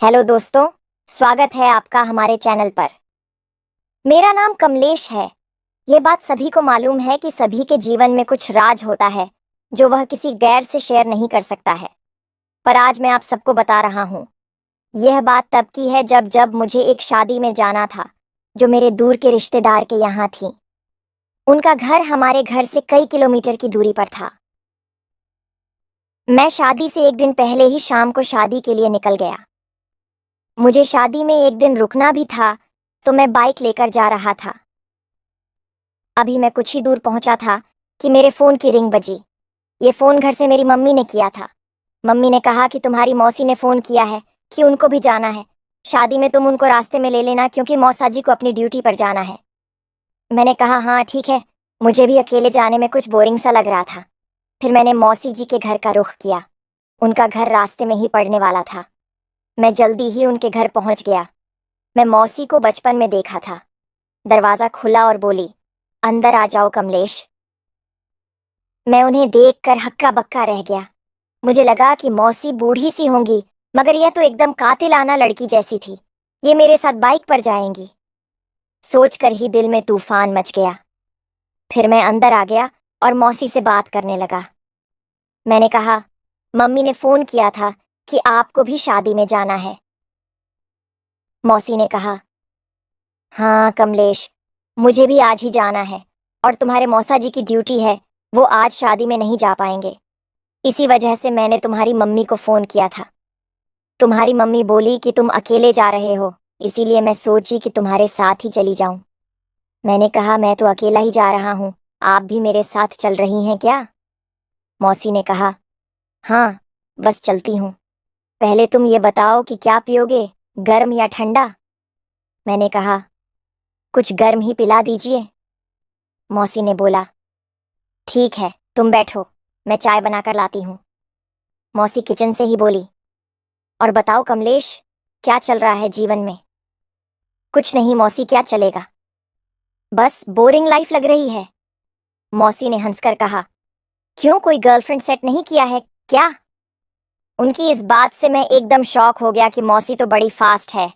Hello दोस्तों, स्वागत है आपका हमारे चैनल पर। मेरा नाम कमलेश है। ये बात सभी को मालूम है कि सभी के जीवन में कुछ राज होता है जो वह किसी गैर से शेयर नहीं कर सकता है, पर आज मैं आप सबको बता रहा हूँ। यह बात तब की है जब जब मुझे एक शादी में जाना था जो मेरे दूर के रिश्तेदार के यहाँ थी। उनका घर हमारे घर से कई किलोमीटर की दूरी पर था। मैं शादी से एक दिन पहले ही शाम को शादी के लिए निकल गया। मुझे शादी में एक दिन रुकना भी था, तो मैं बाइक लेकर जा रहा था। अभी मैं कुछ ही दूर पहुंचा था कि मेरे फोन की रिंग बजी। ये फोन घर से मेरी मम्मी ने किया था। मम्मी ने कहा कि तुम्हारी मौसी ने फोन किया है कि उनको भी जाना है शादी में, तुम उनको रास्ते में ले लेना क्योंकि मौसा जी को अपनी ड्यूटी पर जाना है। मैंने कहा हाँ ठीक है, मुझे भी अकेले जाने में कुछ बोरिंग सा लग रहा था। फिर मैंने मौसी जी के घर का रुख किया। उनका घर रास्ते में ही पड़ने वाला था। मैं जल्दी ही उनके घर पहुंच गया। मैं मौसी को बचपन में देखा था। दरवाजा खुला और बोली, अंदर आ जाओ कमलेश। मैं उन्हें देखकर हक्का बक्का रह गया। मुझे लगा कि मौसी बूढ़ी सी होंगी, मगर यह तो एकदम कातिलाना लड़की जैसी थी। ये मेरे साथ बाइक पर जाएंगी सोचकर ही दिल में तूफान मच गया। फिर मैं अंदर आ गया और मौसी से बात करने लगा। मैंने कहा, मम्मी ने फोन किया था कि आपको भी शादी में जाना है। मौसी ने कहा, हाँ कमलेश, मुझे भी आज ही जाना है और तुम्हारे मौसा जी की ड्यूटी है, वो आज शादी में नहीं जा पाएंगे। इसी वजह से मैंने तुम्हारी मम्मी को फोन किया था। तुम्हारी मम्मी बोली कि तुम अकेले जा रहे हो, इसीलिए मैं सोची कि तुम्हारे साथ ही चली जाऊं। मैंने कहा, मैं तो अकेला ही जा रहा हूं, आप भी मेरे साथ चल रही हैं क्या? मौसी ने कहा, हाँ बस चलती हूँ। पहले तुम ये बताओ कि क्या पियोगे, गर्म या ठंडा? मैंने कहा, कुछ गर्म ही पिला दीजिए। मौसी ने बोला, ठीक है तुम बैठो, मैं चाय बनाकर लाती हूँ। मौसी किचन से ही बोली, और बताओ कमलेश, क्या चल रहा है जीवन में? कुछ नहीं मौसी, क्या चलेगा, बस बोरिंग लाइफ लग रही है। मौसी ने हंसकर कहा, क्यों, कोई गर्लफ्रेंड सेट नहीं किया है क्या? उनकी इस बात से मैं एकदम शॉक हो गया कि मौसी तो बड़ी फास्ट है।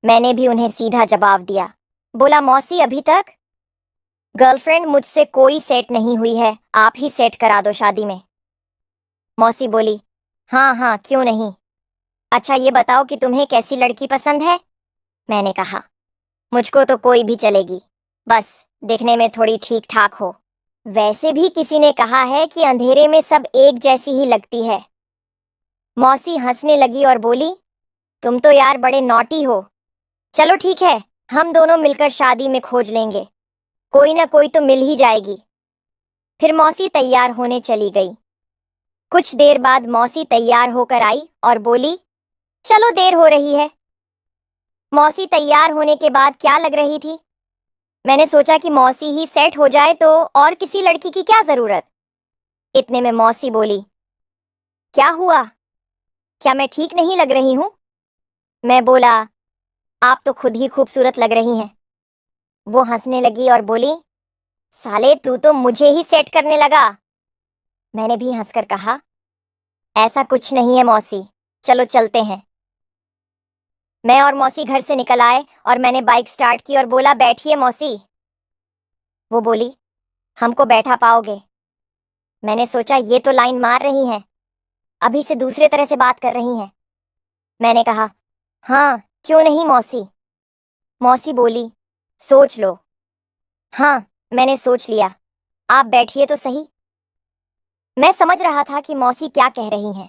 मैंने भी उन्हें सीधा जवाब दिया। बोला, मौसी अभी तक गर्लफ्रेंड मुझसे कोई सेट नहीं हुई है, आप ही सेट करा दो शादी में। मौसी बोली, हाँ हाँ क्यों नहीं। अच्छा ये बताओ कि तुम्हें कैसी लड़की पसंद है? मैंने कहा, मुझको तो कोई भी चलेगी, बस दिखने में थोड़ी ठीक ठाक हो। वैसे भी किसी ने कहा है कि अंधेरे में सब एक जैसी ही लगती है। मौसी हंसने लगी और बोली, तुम तो यार बड़े नॉटी हो। चलो ठीक है, हम दोनों मिलकर शादी में खोज लेंगे, कोई ना कोई तो मिल ही जाएगी। फिर मौसी तैयार होने चली गई। कुछ देर बाद मौसी तैयार होकर आई और बोली, चलो देर हो रही है। मौसी तैयार होने के बाद क्या लग रही थी? मैंने सोचा कि मौसी ही सेट हो जाए तो और किसी लड़की की क्या जरूरत। इतने में मौसी बोली, क्या हुआ, क्या मैं ठीक नहीं लग रही हूं? मैं बोला, आप तो खुद ही खूबसूरत लग रही हैं। वो हंसने लगी और बोली, साले तू तो मुझे ही सेट करने लगा। मैंने भी हंसकर कहा, ऐसा कुछ नहीं है मौसी, चलो चलते हैं। मैं और मौसी घर से निकल आए और मैंने बाइक स्टार्ट की और बोला, बैठिए मौसी। वो बोली, हमको बैठा पाओगे? मैंने सोचा ये तो लाइन मार रही हैं, अभी से दूसरे तरह से बात कर रही हैं। मैंने कहा, हाँ क्यों नहीं मौसी। मौसी बोली, सोच लो। हाँ मैंने सोच लिया, आप बैठिए तो सही। मैं समझ रहा था कि मौसी क्या कह रही हैं।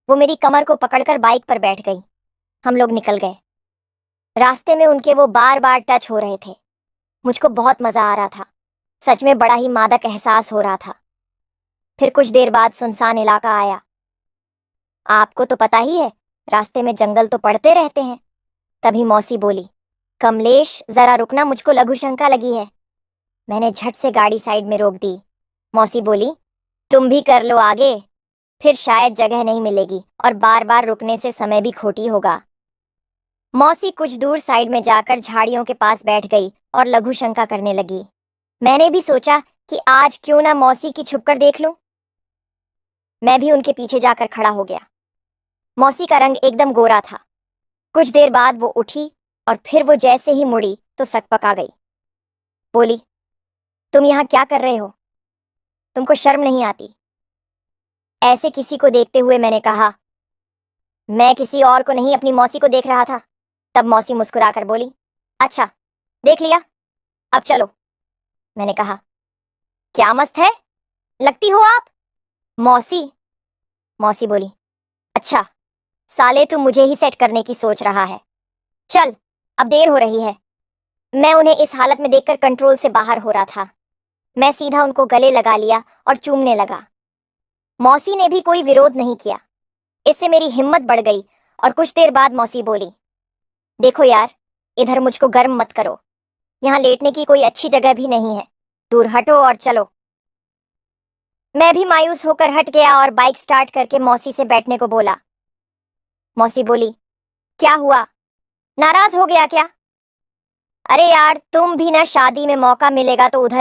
वो मेरी कमर को पकड़कर बाइक पर बैठ गई। हम लोग निकल गए। रास्ते में उनके वो बार बार टच हो रहे थे। मुझको बहुत मजा आ रहा था। सच में बड़ा ही मादक एहसास हो रहा था। फिर कुछ देर बाद सुनसान इलाका आया। आपको तो पता ही है, रास्ते में जंगल तो पड़ते रहते हैं। तभी मौसी बोली, कमलेश जरा रुकना, मुझको लघु शंका लगी है। मैंने झट से गाड़ी साइड में रोक दी। मौसी बोली, तुम भी कर लो आगे, फिर शायद जगह नहीं मिलेगी और बार बार रुकने से समय भी खोटी होगा। मौसी कुछ दूर साइड में जाकर झाड़ियों के पास बैठ गई और लघु शंका करने लगी। मैंने भी सोचा कि आज क्यों ना मौसी की छुपकर देख लूं। मैं भी उनके पीछे जाकर खड़ा हो गया। मौसी का रंग एकदम गोरा था कुछ देर बाद वो उठी और फिर वो जैसे ही मुड़ी तो सकपका गई। बोली, तुम यहां क्या कर रहे हो? तुमको शर्म नहीं आती? ऐसे किसी को देखते हुए मैंने कहा, मैं किसी और को नहीं अपनी मौसी को देख रहा था। तब मौसी मुस्कुराकर बोली, अच्छा, देख लिया, अब चलो। मैंने कहा, क्या मस्त है लगती हो आप। मौसी मौसी बोली, अच्छा, साले तू मुझे ही सेट करने की सोच रहा है। चल, अब देर हो रही है। मैं उन्हें इस हालत में देखकर कंट्रोल से बाहर हो रहा था। मैं सीधा उनको गले लगा लिया और चूमने लगा। मौसी ने भी कोई विरोध नहीं किया। इससे मेरी हिम्मत बढ़ गई और कुछ देर बाद मौसी बोली, देखो यार, इधर मुझको गर्म मत करो। यहाँ लेटने की कोई अच्छी जगह भी नहीं है। दूर हटो और चलो। मैं भी मायूस होकर हट गया और बाइक स्टार्ट करके मौसी से बैठने को बोला। मौसी बोली, क्या हुआ, नाराज हो गया क्या? अरे यार, तुम भी ना, शादी में मौका मिलेगा तो उधर